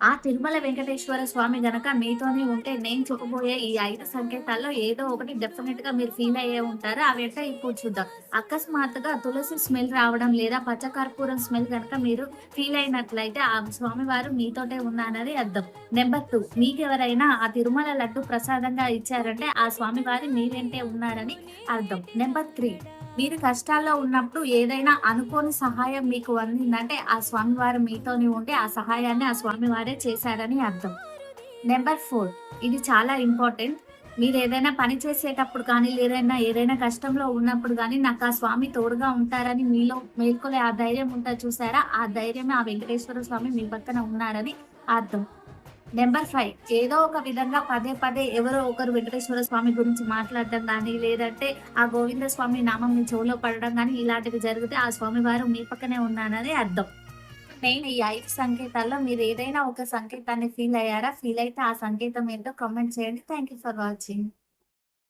ఆ తిరుమల వెంకటేశ్వర స్వామి గనక మీతోనే ఉంటే నేను చెప్పబోయే ఈ 5 సంకేతాల్లో ఏదో ఒకటి డెఫినిట్‌గా మీరు ఫీల్ అయ్యే ఉంటారు. అవేంటో ఇప్పుడు చూద్దాం. అకస్మాత్తుగా తులసి స్మెల్ రావడం లేదా పచ్చకర్పూరం స్మెల్ గనక మీరు ఫీల్ అయినట్లయితే ఆ స్వామివారు మీతోటే ఉన్నారని అర్థం. నెంబర్ 2 మీకెవరైనా ఆ తిరుమల లడ్డు ప్రసాదంగా ఇచ్చారంటే ఆ స్వామివారు మీ వెంటే ఉన్నారని అర్థం. నెంబర్ 3 మీరు కష్టాల్లో ఉన్నప్పుడు ఏదైనా అనుకోని సహాయం మీకు అందిందంటే, ఆ స్వామివారు మీతోని ఉండి, ఆ సహాయాన్ని ఆ స్వామివారే చేశారని అర్థం. నెంబర్ 4 ఇది చాలా ఇంపార్టెంట్. మీరేదైనా పని చేసేటప్పుడు కానీ, ఏదైనా కష్టంలో ఉన్నప్పుడు గానీ, నాకా స్వామి తోడుగా ఉంటారని మీలో మేల్కొలే ఆ ధైర్యం ఉంటది చూసారా? ఆ ధైర్యమే ఆ వెంకటేశ్వర స్వామి మీ పక్కన ఉన్నారని అర్థం. నంబర్ 5 ఏదో ఒక విధంగా పదే పదే ఎవరో ఒకరు వెంకటేశ్వర స్వామి గురించి మాట్లాడడం గానీ, లేదంటే ఆ గోవింద స్వామి నామం మీ చెవులో పడడం గానీ, ఇలాంటివి జరిగితే ఆ స్వామివారు మీ పక్కనే ఉన్నారని అర్థం. మెయిన్ ఈ 5 సంకేతాల్లో మీరేదైనా ఒక సంకేతాన్ని ఫీల్ అయ్యారా? ఫీల్ అయితే ఆ సంకేతం ఏంటో కామెంట్ చేయండి. Thank you for watching.